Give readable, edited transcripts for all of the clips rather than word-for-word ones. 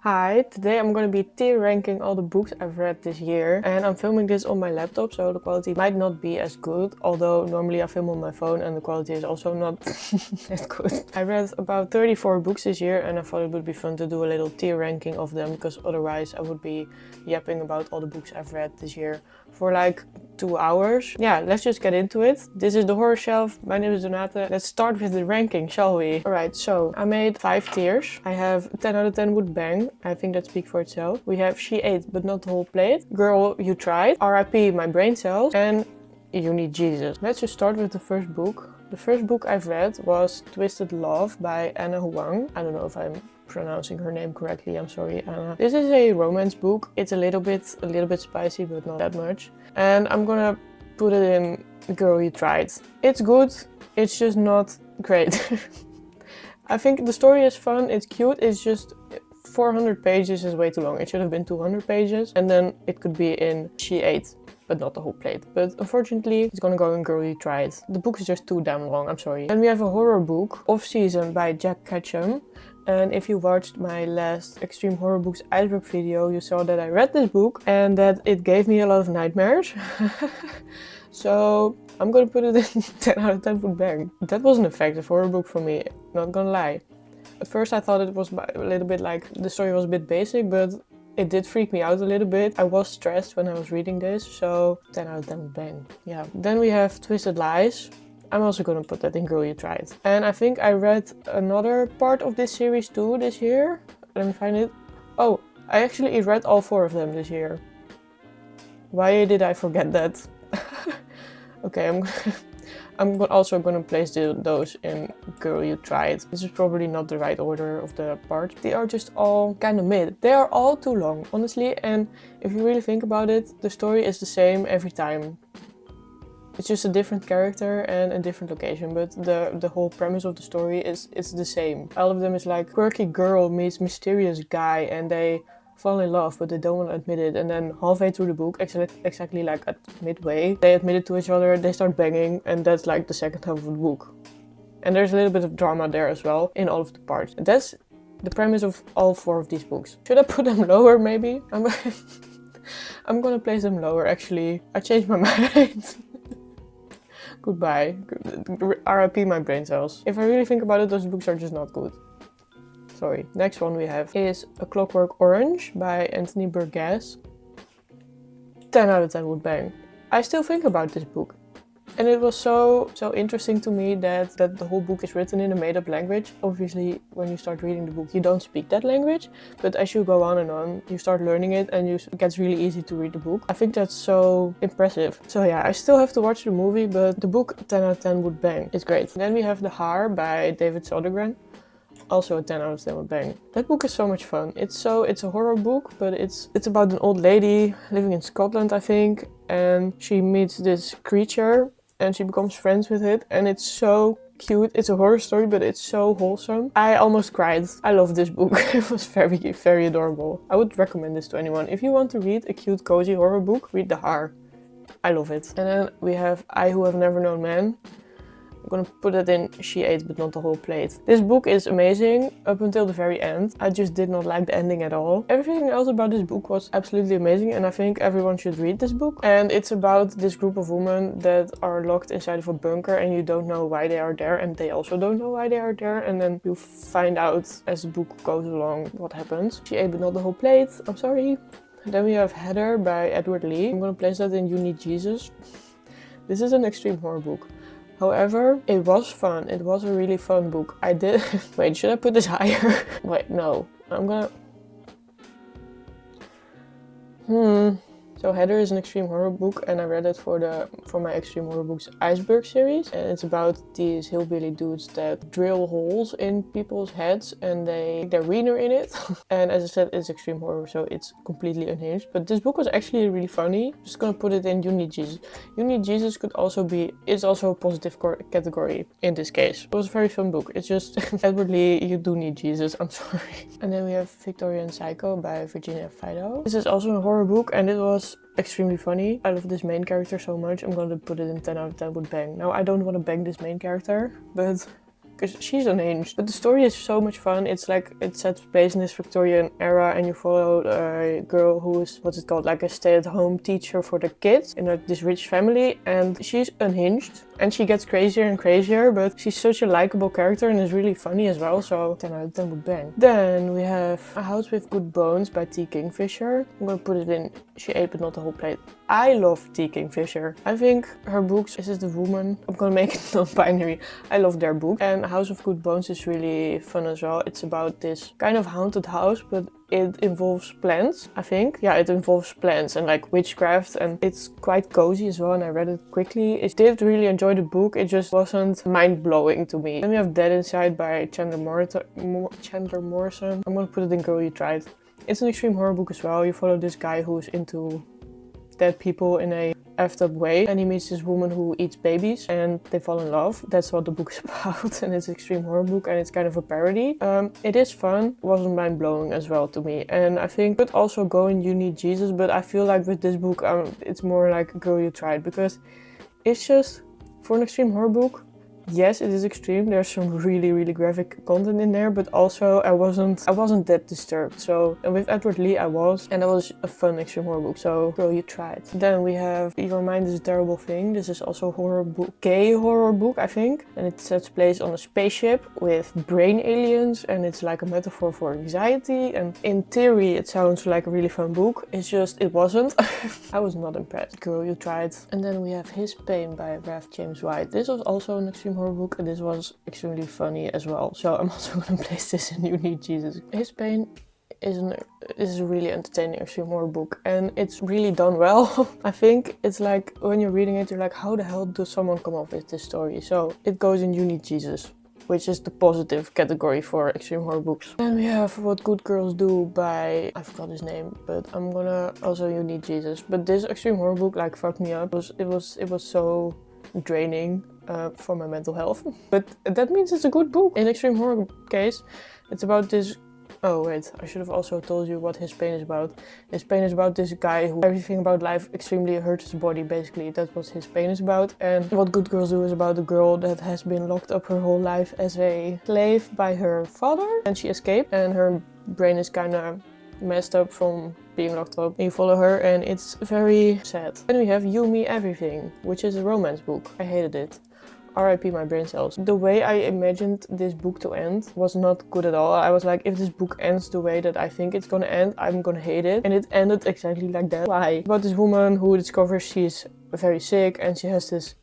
Hi, today I'm gonna be tier ranking all the books I've read this year, and I'm filming this on my laptop, so the quality might not be as good, although normally I film on my phone and the quality is also not that good. I read about 34 books this year and I thought it would be fun to do a little tier ranking of them, because otherwise I would be yapping about all the books I've read this year for like 2 hours. Yeah, let's just get into it. This is the horror shelf. My name is Donate. Let's start with the ranking, shall we? Alright, so I made 5 tiers. I have 10 out of 10 would bang. I think that speaks for itself. We have She Ate But Not the Whole Plate, Girl You Tried, R.I.P. My Brain Cells, and You Need Jesus. Let's just start with the first book. The first book I've read was Twisted Love by Anna Huang. I don't know if I'm pronouncing her name correctly, I'm sorry, Anna. This is a romance book. It's a little bit spicy, but not that much. And I'm gonna put it in Girl You Tried. It's good, it's just not great. I think the story is fun, it's cute, it's just 400 pages is way too long. It should have been 200 pages, and then it could be in She Ate But Not the Whole Plate. But unfortunately, it's gonna go in Girl You Tried. The book is just too damn long, I'm sorry. Then we have a horror book, Off Season by Jack Ketchum. And if you watched my last Extreme Horror Books iceberg video, you saw that I read this book and that it gave me a lot of nightmares. So I'm gonna put it in 10 out of 10 would bang. That was an effective horror book for me, not gonna lie. At first I thought it was a little bit like, the story was a bit basic, but it did freak me out a little bit. I was stressed when I was reading this, so 10 out of 10 would bang. Yeah. Then we have Twisted Lies. I'm also gonna put that in Girl You Tried. And I think I read another part of this series too this year. Let me find it. Oh, I actually read all 4 of them this year. Why did I forget that? Okay, I'm also gonna place those in Girl You Tried. This is probably not the right order of the parts. They are just all kind of mid. They are all too long, honestly. And if you really think about it, the story is the same every time. It's just a different character and a different location, but the whole premise of the story is the same. All of them is like quirky girl meets mysterious guy and they fall in love, but they don't want to admit it. And then halfway through the book, exactly like at midway, they admit it to each other, they start banging, and that's like the second half of the book. And there's a little bit of drama there as well in all of the parts. And that's the premise of all 4 of these books. Should I put them lower maybe? I'm gonna place them lower actually. I changed my mind. Goodbye. R.I.P. My Brain Cells. If I really think about it, those books are just not good. Sorry. Next one we have is A Clockwork Orange by Anthony Burgess. 10 out of 10 would bang. I still think about this book. And it was so interesting to me that the whole book is written in a made-up language. Obviously, when you start reading the book, you don't speak that language. But as you go on and on, you start learning it and it gets really easy to read the book. I think that's so impressive. So yeah, I still have to watch the movie, but the book 10 out of 10 would bang. It's great. Then we have The Haar by David Sodergren. Also a 10 out of 10 would bang. That book is so much fun. It's a horror book, but it's about an old lady living in Scotland, I think. And she meets this creature and she becomes friends with it, and it's so cute. It's a horror story, but it's so wholesome. I almost cried. I love this book. It was very, very adorable. I would recommend this to anyone. If you want to read a cute, cozy horror book, read The Haar. I love it. And then we have I Who Have Never Known Man. I'm gonna put it in She Ate But Not the Whole Plate. This book is amazing up until the very end. I just did not like the ending at all. Everything else about this book was absolutely amazing, and I think everyone should read this book. And it's about this group of women that are locked inside of a bunker and you don't know why they are there, and they also don't know why they are there, and then you find out as the book goes along what happens. She Ate But Not the Whole Plate. I'm sorry. Then we have Heather by Edward Lee. I'm gonna place that in You Need Jesus. This is an extreme horror book. However, it was fun. It was a really fun book. I did... Wait, should I put this higher? Wait, no. I'm gonna... So Heather is an extreme horror book, and I read it for my Extreme Horror Books iceberg series. And it's about these hillbilly dudes that drill holes in people's heads and they stick their wiener in it. And as I said, it's extreme horror, so it's completely unhinged. But this book was actually really funny. Just gonna put it in You Need Jesus. You Need Jesus is also a positive category in this case. It was a very fun book. It's just Edward Lee, you do need Jesus. I'm sorry. And then we have Victorian Psycho by Virginia Fido. This is also a horror book, and it was extremely funny. I love this main character so much. I'm gonna put it in 10 out of 10 would bang. Now, I don't want to bang this main character, but because she's unhinged. But the story is so much fun. It's like, it sets place in this Victorian era, and you follow a girl who's, what's it called, like a stay-at-home teacher for the kids in this rich family, and she's unhinged. And she gets crazier and crazier, but she's such a likable character and is really funny as well, so 10 out of 10 would bang. Then we have A House with Good Bones by T. Kingfisher. I'm gonna put it in She Ate But Not the Whole Plate. I love T. Kingfisher. I think her books, This Is the Woman, I'm gonna make it non-binary. I love their book. And A House of Good Bones is really fun as well. It's about this kind of haunted house, but it involves plants, I think. Yeah, it involves plants and like witchcraft, and it's quite cozy as well, and I read it quickly. I did really enjoy the book, it just wasn't mind-blowing to me. Then we have Dead Inside by Chandler Morrison. I'm gonna put it in Girl You Tried. It's an extreme horror book as well. You follow this guy who's into dead people in a effed up way, and he meets this woman who eats babies and they fall in love. That's what the book's about, and it's an extreme horror book and it's kind of a parody. It is fun, wasn't mind-blowing as well to me, and I think it could also go in You Need Jesus, but I feel like with this book it's more like Girl You Tried, because it's just, for an extreme horror book, yes, it is extreme. There's some really graphic content in there, but also I wasn't that disturbed. So, and with Edward Lee I was, and that was a fun extreme horror book. So, Girl You Tried. Then we have Your Mind Is a Terrible Thing. This is also a horror book, gay horror book, I think, and it sets place on a spaceship with brain aliens, and it's like a metaphor for anxiety. And in theory, it sounds like a really fun book. It's just, it wasn't. I was not impressed. Girl You Tried. And then we have His Pain by Ralph James White. This was also an extreme horror book, and this was extremely funny as well, so I'm also gonna place this in You Need Jesus. His Pain is a really entertaining extreme horror book, and it's really done well. I think it's like, when you're reading it, you're like, how the hell does someone come up with this story? So it goes in You Need Jesus, which is the positive category for extreme horror books. Then we have What Good Girls Do by, I forgot his name, but I'm gonna also You Need Jesus. But this extreme horror book like fucked me up. It was so draining for my mental health. But that means it's a good book. In extreme horror case, it's about this... Oh wait, I should have also told you what His Pain is about. His Pain is about this guy who everything about life extremely hurts his body, basically. That's what His Pain is about. And What Good Girls Do is about a girl that has been locked up her whole life as a slave by her father. And she escaped, and her brain is kind of messed up from being locked up. And you follow her, and it's very sad. Then we have You, Me, Everything, which is a romance book. I hated it. R.I.P. my brain cells. The way I imagined this book to end was not good at all. I was like, if this book ends the way that I think it's gonna end, I'm gonna hate it. And it ended exactly like that. Why? About this woman who discovers she's very sick, and she has this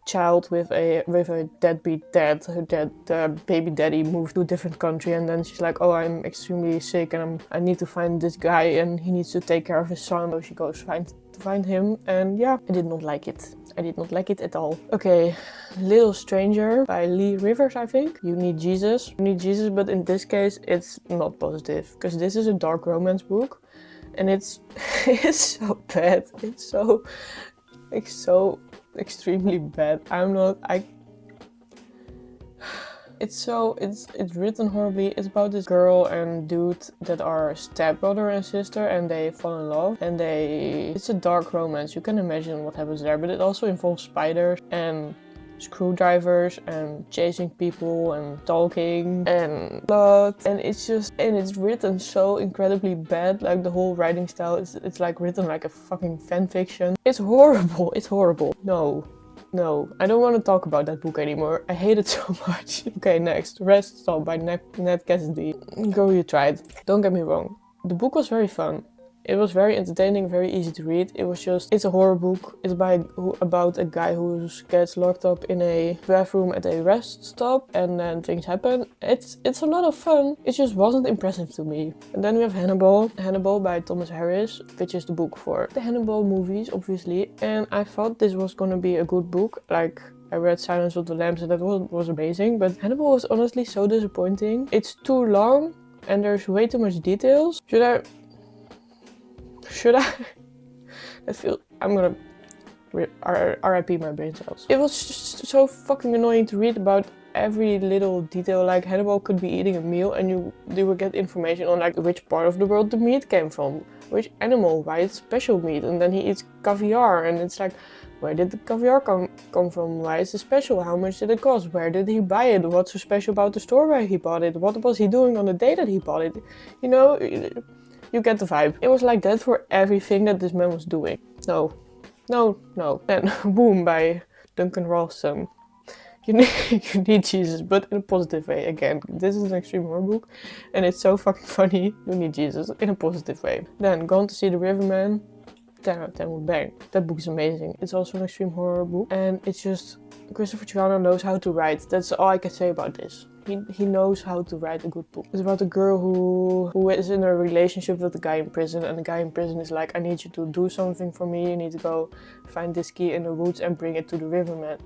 child with a deadbeat dad. Her baby daddy moved to a different country, and then she's like, oh, I'm extremely sick and I need to find this guy and he needs to take care of his son. So she goes to find him, and yeah, I did not like it. I did not like it at all. Okay, Little Stranger by Lee Rivers, I think. You Need Jesus. You Need Jesus, but in this case, it's not positive, because this is a dark romance book, and it's so bad. It's so extremely bad. It's written horribly. It's about this girl and dude that are stepbrother and sister, and they fall in love, and it's a dark romance. You can imagine what happens there, but it also involves spiders and screwdrivers and chasing people and talking and blood, and it's written so incredibly bad. Like, the whole writing style it's like written like a fucking fan fiction. It's horrible. It's horrible. No, I don't want to talk about that book anymore. I hate it so much. Okay, next. Rest Stop by Ned Cassidy. Girl You Tried. Don't get me wrong. The book was very fun. It was very entertaining, very easy to read. It's a horror book. It's about a guy who gets locked up in a bathroom at a rest stop, and then things happen. It's a lot of fun. It just wasn't impressive to me. And then we have Hannibal by Thomas Harris, which is the book for the Hannibal movies, obviously. And I thought this was gonna be a good book. Like, I read Silence of the Lambs, and that was amazing. But Hannibal was honestly so disappointing. It's too long, and there's way too much details. Should I? I'm gonna RIP my brain cells. It was just so fucking annoying to read about every little detail. Like, Hannibal could be eating a meal, and you would get information on like which part of the world the meat came from, which animal, why it's special meat, and then he eats caviar, and it's like, Where did the caviar come from? Why is it special? How much did it cost? Where did he buy it? What's so special about the store where he bought it? What was he doing on the day that he bought it? You know, you get the vibe. It was like that for everything that this man was doing. No. And Boom by Duncan Ralston. You need Jesus, but in a positive way. Again, this is an extreme horror book, and it's so fucking funny. You need Jesus in a positive way. Then, Gone to See the Riverman. 10 out of 10 with bang. That book is amazing. It's also an extreme horror book, and it's just Christopher Ciano knows how to write. That's all I can say about this. He knows how to write a good book. It's about a girl who is in a relationship with a guy in prison, and the guy in prison is like, I need you to do something for me. You need to go find this key in the woods and bring it to the riverman.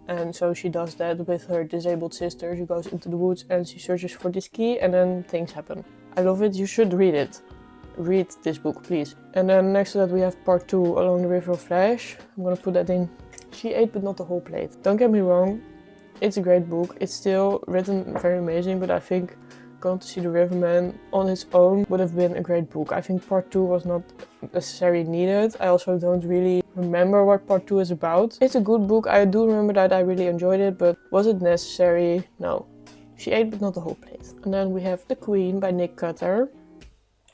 And so she does that with her disabled sister. She goes into the woods and she searches for this key, and then things happen. I love it. You should read it. Read this book, please. And then next to that we have part 2, Along the River of Flash. I'm gonna put that in. She ate but not the whole plate. Don't get me wrong, it's a great book. It's still written very amazing, but I think Gone to See the Riverman on its own would have been a great book. I think part 2 was not necessarily needed. I also don't really remember what part 2 is about. It's a good book. I do remember that I really enjoyed it, but was it necessary? No. She ate but not the whole plate. And then we have The Queen by Nick Cutter.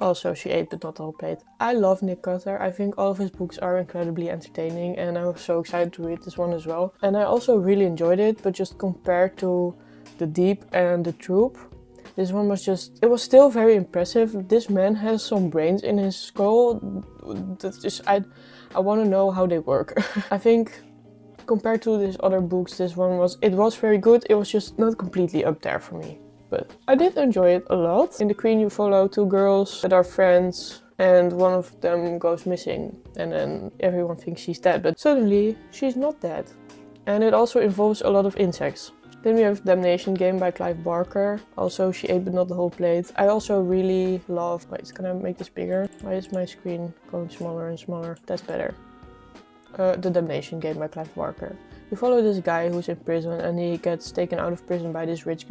Also, She Ate but not the whole plate. I love Nick Cutter. I think all of his books are incredibly entertaining, and I was so excited to read this one as well. And I also really enjoyed it, but just compared to The Deep and The Troop, this one was just, it was still very impressive. This man has some brains in his skull. That's just, I want to know how they work. I think compared to these other books, this one was very good. It was just not completely up there for me. But I did enjoy it a lot. In The Queen you follow 2 girls that are friends, and one of them goes missing, and then everyone thinks she's dead, but suddenly she's not dead. And it also involves a lot of insects. Then we have Damnation Game by Clive Barker. Also, She Ate but not the whole plate. I also really love... Wait, can I make this bigger? Why is my screen going smaller and smaller? That's better. The Damnation Game by Clive Barker. You follow this guy who's in prison, and he gets taken out of prison by this rich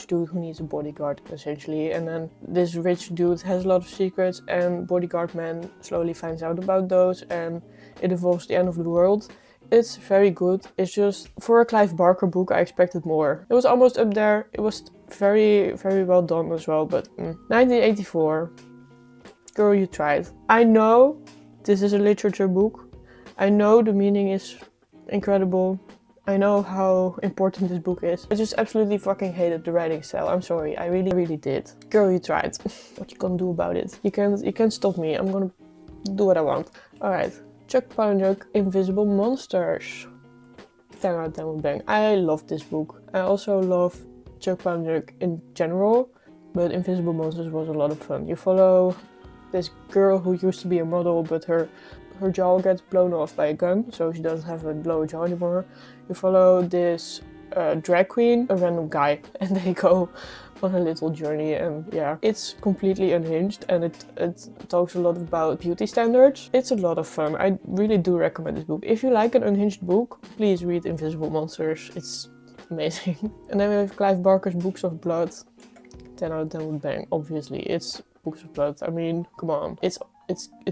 dude who needs a bodyguard, essentially. And then this rich dude has a lot of secrets, and bodyguard man slowly finds out about those, and it involves the end of the world. It's very good. It's just, for a Clive Barker book, I expected more. It was almost up there. It was very, very well done as well, but 1984. Girl, You Tried. I know this is a literature book. I know the meaning is incredible. I know how important this book is. I just absolutely fucking hated the writing style. I'm sorry. I really, really did. Girl, You Tried. What you gonna do about it? You can't stop me. I'm gonna do what I want. Alright. Chuck Palahniuk, Invisible Monsters. 10 out of 10 with bang. I love this book. I also love Chuck Palahniuk in general, but Invisible Monsters was a lot of fun. You follow this girl who used to be a model, but her jaw gets blown off by a gun, so she doesn't have a lower jaw anymore. You follow this drag queen, a random guy, and they go on a little journey, and yeah, it's completely unhinged, and it talks a lot about beauty standards. It's a lot of fun. I really do recommend this book. If you like an unhinged book, please read Invisible Monsters. It's amazing. And then we have Clive Barker's Books of Blood. 10 out of 10 with bang. Obviously, it's Books of Blood. I mean, come on. It's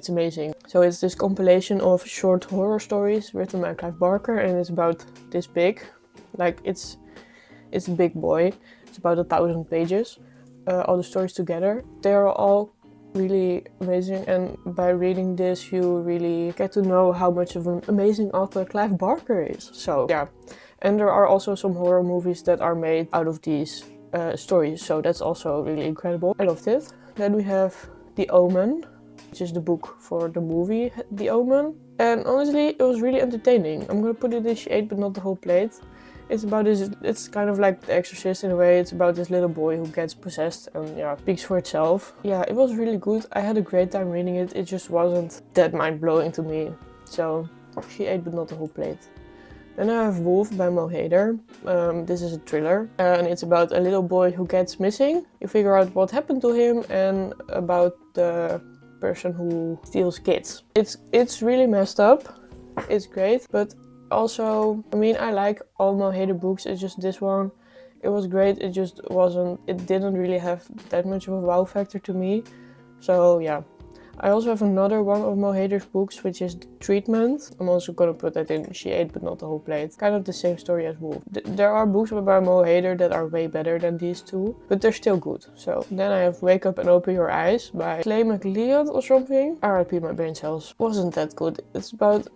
amazing. So it's this compilation of short horror stories written by Clive Barker, and it's about this big. Like, it's a big boy. It's about 1,000 pages, all the stories together. They are all really amazing, and by reading this you really get to know how much of an amazing author Clive Barker is. So yeah, and there are also some horror movies that are made out of these stories, so that's also really incredible. I loved it. Then we have The Omen, which is the book for the movie The Omen, and honestly it was really entertaining. I'm gonna put it in She Ate but not the whole plate. It's about this, it's kind of like The Exorcist in a way. It's about this little boy who gets possessed, and yeah, speaks for itself. Yeah, it was really good. I had a great time reading it. It just wasn't that mind-blowing to me. So, She Ate but not the whole plate. Then I have Wolf by Mo Hader. This is a thriller, and it's about a little boy who gets missing. You figure out what happened to him, and about the person who steals kids. It's really messed up. It's great, but also, I mean, I like all Mo Hader books. It's just this one, it was great. It didn't really have that much of a wow factor to me. So yeah, I also have another one of Mo Hader's books, which is The Treatment. I'm also gonna put that in She Ate But Not the Whole Plate. Kind of the same story as Wolf. There are books by Mo Hader that are way better than these two, but they're still good. So then I have Wake Up and Open Your Eyes by Clay McLeod or something. R.I.P. my brain cells. Wasn't that good. It's about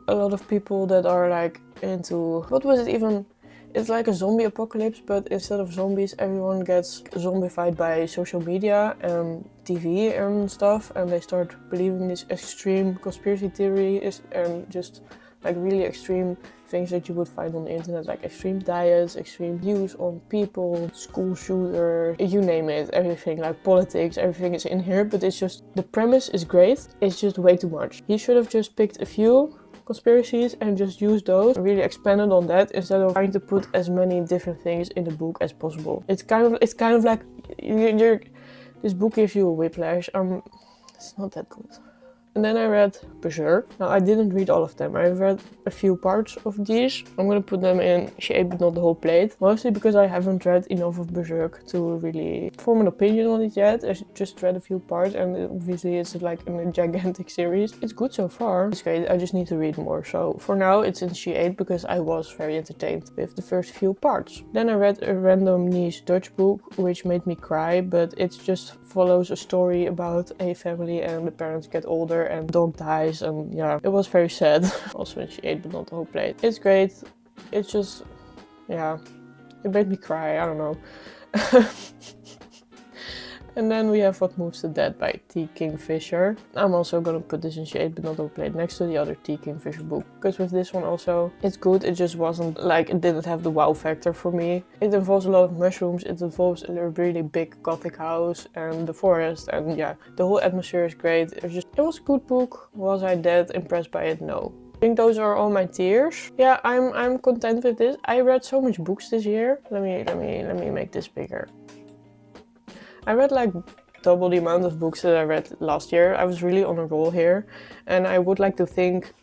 a lot of people that are like into, what was it even? It's like a zombie apocalypse, but instead of zombies, everyone gets zombified by social media and TV and stuff, and they start believing this extreme conspiracy theory and just like really extreme things that you would find on the internet, like extreme diets, extreme views on people, school shooters, you name it, everything, like politics, everything is in here, but it's just, the premise is great, it's just way too much. He should have just picked a few conspiracies and just use those and really expanded on that instead of trying to put as many different things in the book as possible. It's kind of like this book gives you a whiplash. It's not that good. And then I read Berserk. Now I didn't read all of them. I read a few parts of these. I'm gonna put them in She Ate But Not the Whole Plate. Mostly because I haven't read enough of Berserk to really form an opinion on it yet. I just read a few parts and obviously it's like a gigantic series. It's good so far. It's great. I just need to read more. So for now it's in She Ate because I was very entertained with the first few parts. Then I read a random niche Dutch book which made me cry, but it just follows a story about a family and the parents get older and dog dies, and yeah, it was very sad. Also when She Ate But Not the Whole Plate. It's great. It's just, yeah, it made me cry. I don't know. And then we have What Moves the Dead by T. Kingfisher. I'm also gonna put this in She Ate But Not the Whole Plate next to the other T. Kingfisher book. Because with this one also, it's good, it just wasn't, like, it didn't have the wow factor for me. It involves a lot of mushrooms, it involves a really big gothic house and the forest, and yeah, the whole atmosphere is great. It was a good book. Was I that impressed by it? No. I think those are all my tiers. Yeah, I'm content with this. I read so much books this year. Let me make this bigger. I read like double the amount of books that I read last year. I was really on a roll here, and I would like to thank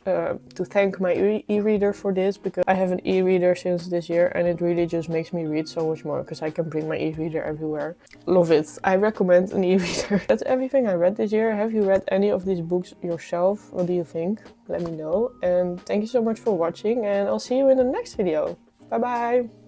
my e-reader for this, because I have an e-reader since this year and it really just makes me read so much more because I can bring my e-reader everywhere. Love it. I recommend an e-reader. That's everything I read this year. Have you read any of these books yourself? What do you think? Let me know. And thank you so much for watching, and I'll see you in the next video. Bye bye!